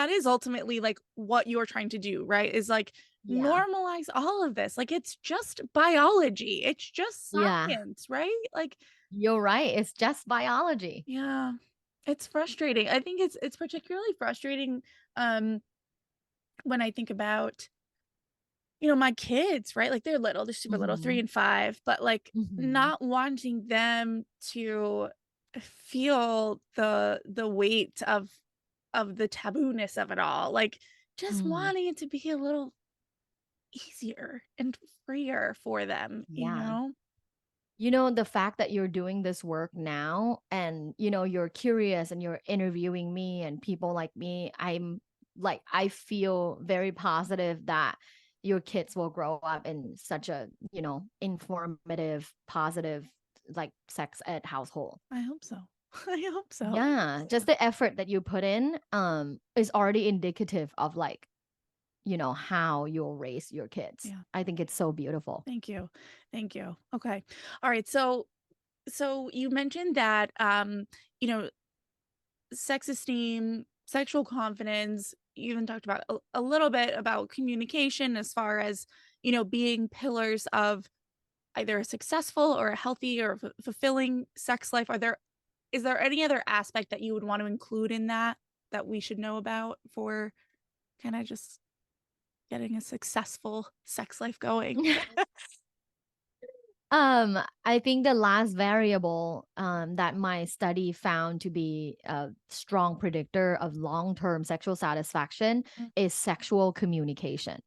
is ultimately like what you're trying to do, right? Is like Yeah. normalize all of this. Like it's just biology. It's just Yeah. science, right? Like You're right. It's just biology. yeah. It's frustrating. I think it's particularly frustrating um when I think about, my kids, right? Like they're little, they're super little, 3 Mhm. and 5, but like Mhm. not wanting them to feel the weight of of the tabooness of it all, like just Mm, wanting it to be a little easier and freer for them, you yeah. know? The fact that you're doing this work now and, you're curious and you're interviewing me and people like me, I feel very positive that your kids will grow up in such a, informative, positive, like sex ed household. I hope so. I hope so. Yeah. Just the effort that you put in, is already indicative of like, how you'll raise your kids. Yeah. I think it's so beautiful. Thank you. Thank you. Okay. All right. So you mentioned that you know, sex esteem, sexual confidence, you even talked about a little bit about communication as far as, being pillars of either a successful or a healthy or fulfilling sex life. Is there any other aspect that you would want to include in that we should know about for kind of just getting a successful sex life going? I think the last variable that my study found to be a strong predictor of long-term sexual satisfaction Mm, is sexual communication.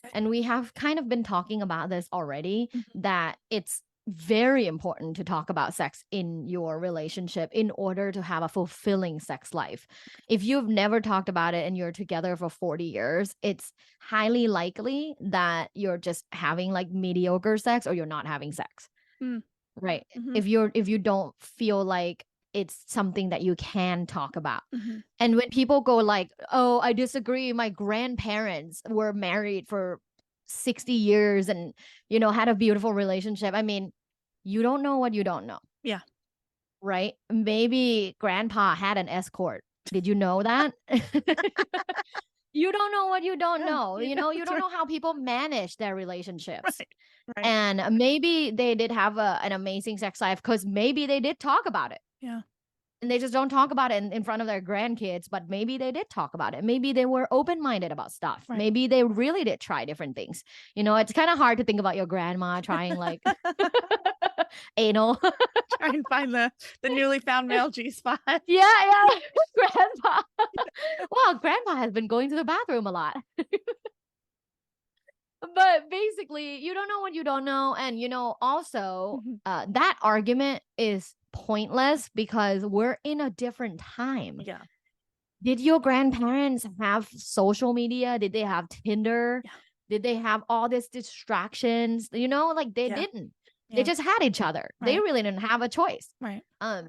okay. And we have kind of been talking about this already, Mhm. that it's very important to talk about sex in your relationship in order to have a fulfilling sex life. If you've never talked about it and you're together for 40 years, it's highly likely that you're just having like mediocre sex or you're not having sex. Mm, Right. mhm, If you don't feel like it's something that you can talk about. mhm. And when people go like, "Oh, I disagree. My grandparents were married for 60 years and, had a beautiful relationship." I mean, you don't know what you don't know, Yeah. right? Maybe grandpa had an escort. Did you know that? You don't know what you don't Yeah. know. You That's don't right. know how people manage their relationships. Right. Right. And maybe they did have an amazing sex life because maybe they did talk about it. Yeah. And they just don't talk about it in front of their grandkids, but maybe they did talk about it. Maybe they were open minded about stuff. Right. Maybe they really did try different things. It's kind of hard to think about your grandma trying like anal. Try and find the newly found male G spot. Yeah, yeah. Grandpa. Well, grandpa has been going to the bathroom a lot. But basically, you don't know what you don't know. And, also, Mhm. that argument is pointless because we're in a different time. Yeah. Did your grandparents have social media? Did they have Tinder? Yeah. Did they have all these distractions? Like they Yeah. didn't. They Yeah. just had each other. They Right. really didn't have a choice. Right.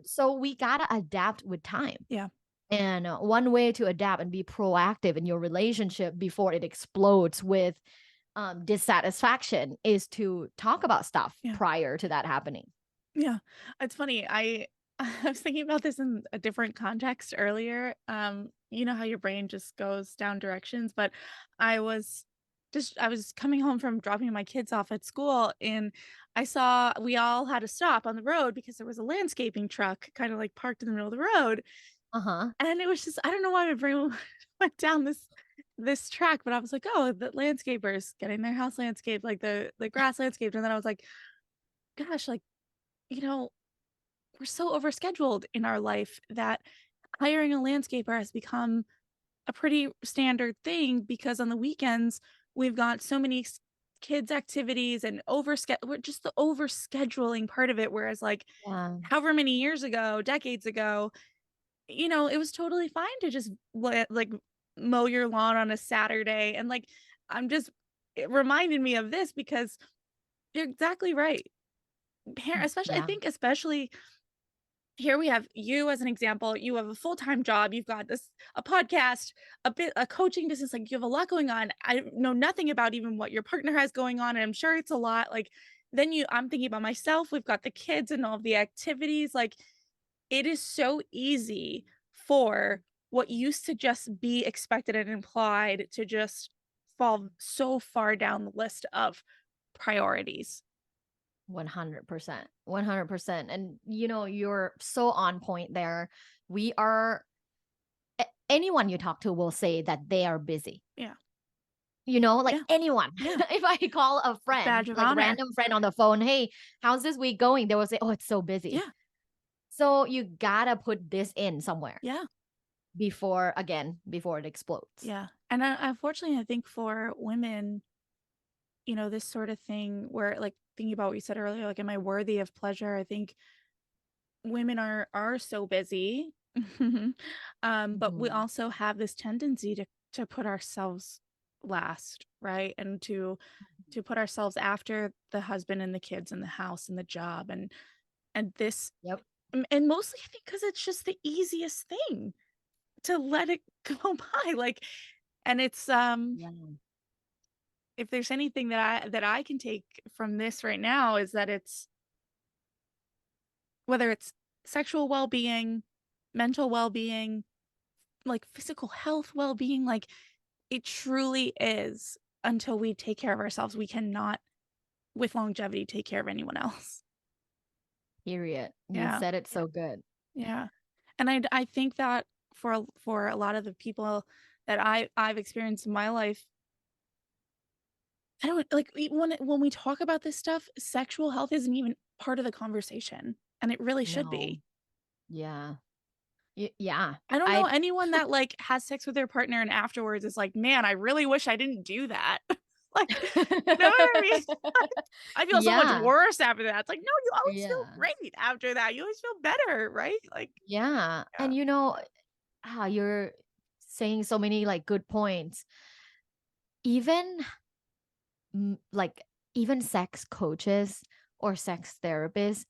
So we gotta adapt with time. Yeah. And one way to adapt and be proactive in your relationship before it explodes with dissatisfaction is to talk about stuff Yeah. prior to that happening. Yeah. It's funny. I was thinking about this in a different context earlier. You know how your brain just goes down directions, but I was I was coming home from dropping my kids off at school and I saw we all had to stop on the road because there was a landscaping truck kind of like parked in the middle of the road. Uh huh. And it was just I don't know why my brain went down this track, but I was like, "Oh, the landscapers getting their house landscaped, like the grass landscaped." And then I was like, "Gosh, like, you know, we're so overscheduled in our life that hiring a landscaper has become a pretty standard thing because on the weekends we've got so many kids activities and we're just the overscheduling part of it whereas like Yeah. however many years ago decades ago it was totally fine to just like mow your lawn on a Saturday and like I'm just it reminded me of this because you're exactly right. Especially I Yeah. think especially here we have you as an example. You have a full-time job. You've got a podcast, a coaching business. Like you have a lot going on. I know nothing about even what your partner has going on. And I'm sure it's a lot. Like I'm thinking about myself. We've got the kids and all of the activities. Like it is so easy for what used to just be expected and implied to just fall so far down the list of priorities. 100%. 100%. And you're so on point there. We are anyone you talk to will say that they are busy. Yeah. Like Yeah. anyone. Yeah. If I call a Badge friend, of like honor. random friend on the phone, "Hey, how's this week going?" They will say, "Oh, it's so busy." Yeah. So you gotta put this in somewhere. Yeah. before it explodes. Yeah. And unfortunately, I think for women, this sort of thing where, like, thinking about what you said earlier, like, am I worthy of pleasure? I think women are so busy. But we Mhm. also have this tendency to put ourselves last, right? And to put ourselves after the husband and the kids and the house and the job and this Yep. and mostly I think because it's just the easiest thing to let it go by. Like, and it's Yeah. if there's anything that I can take from this right now is that it's whether it's sexual well-being, mental well-being, like physical health well-being, like it truly is until we take care of ourselves, we cannot with longevity take care of anyone else. Period. You Yeah. said it so good. Yeah. And I think that for a lot of the people that I've experienced in my life, I don't like when we talk about this stuff, sexual health isn't even part of the conversation, and it really should No. be. Yeah. Yeah. I don't know I anyone that, like, has sex with their partner and afterwards is like, "Man, I really wish I didn't do that." Like, you know what I mean? I feel so much Yeah. worse after that. It's like, "No, you always feel Yeah. great after that. You always feel better, right?" Like, Yeah. yeah. And you're saying so many like good points. Even like even sex coaches or sex therapists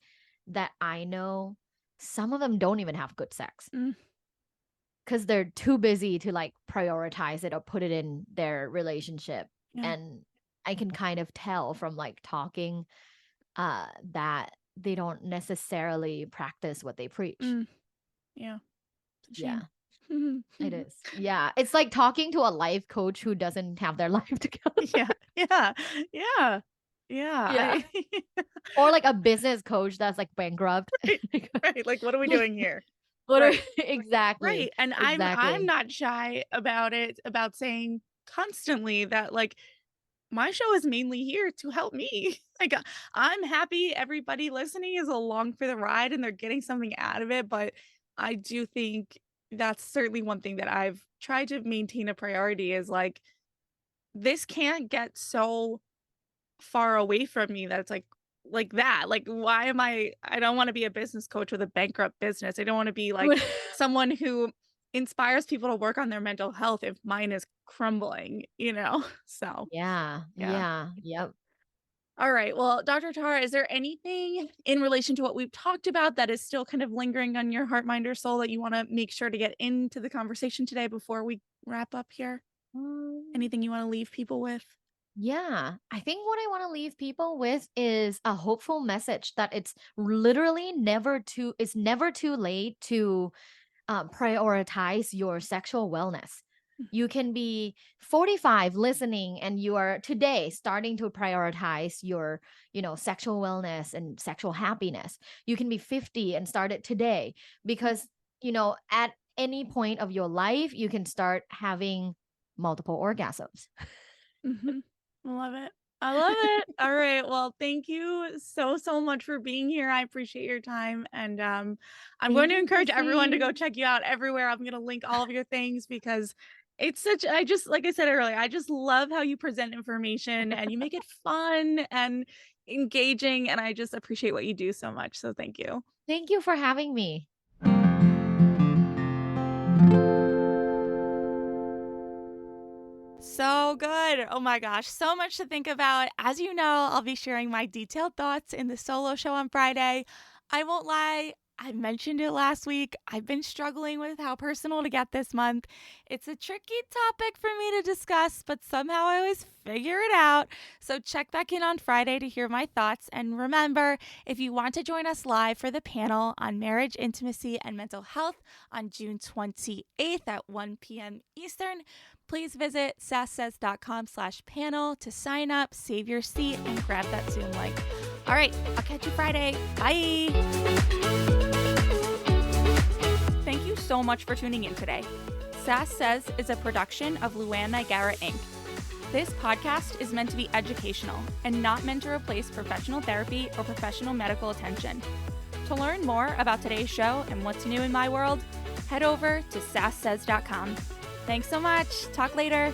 that I know, some of them don't even have good sex Mm, because they're too busy to like prioritize it or put it in their relationship. yeah. And I can kind of tell from like talking that they don't necessarily practice what they preach. Mm, yeah. It's a Yeah, shame. it is. Yeah, it's like talking to a life coach who doesn't have their life together. Yeah, yeah, yeah, yeah, Yeah. Or like a business coach that's like bankrupt. right, right, like, what are we Like, doing here? what are Right, exactly. right, and I'm Exactly. not shy about it, about saying constantly that, like, my show is mainly here to help me. Like, I'm happy everybody listening is along for the ride and they're getting something out of it, but I do think that's certainly one thing that I've tried to maintain a priority is, like, this can't get so far away from me that it's like that. Like, why am I don't wanna be a business coach with a bankrupt business. I don't wanna be, like, someone who inspires people to work on their mental health if mine is crumbling, you know? So, Yeah, yeah. yeah, yep. Alright, well, Dr. Tara, is there anything in relation to what we've talked about that is still kind of lingering on your heart, mind, or soul that you wanna make sure to get into the conversation today before we wrap up here? Um, Anything you wanna leave people with? yeah, I think what I want to leave people with is a hopeful message that it's never too late to prioritize your sexual wellness. You can be 45 listening and you are today starting to prioritize your, sexual wellness and sexual happiness. You can be 50 and start it today because, at any point of your life, you can start having multiple orgasms. Mhm. I love it. I love it. All right. Well, thank you so, so much for being here. I appreciate your time. And I'm going Thank to you, encourage everyone to go Chrissy. check you out everywhere. I'm going to link all of your things because I just, like I said earlier, I just love how you present information and you make it fun and engaging. And I just appreciate what you do so much. So thank you. Thank you for having me. So good. Oh my gosh, so much to think about. As you know, I'll be sharing my detailed thoughts in the solo show on Friday. I won't lie, I mentioned it last week. I've been struggling with how personal to get this month. It's a tricky topic for me to discuss, but somehow I always figure it out. So check back in on Friday to hear my thoughts. And remember, if you want to join us live for the panel on marriage, intimacy, and mental health on June 28th at 1 p.m. Eastern, please visit sasssays.com/panel to sign up, save your seat, and grab that Zoom link. All right, I'll catch you Friday. Bye. Thank you so much for tuning in today. Sass Says is a production of Luann Nigara Inc. This podcast is meant to be educational and not meant to replace professional therapy or professional medical attention. To learn more about today's show and what's new in my world, head over to sasssays.com. Thanks so much. Talk later.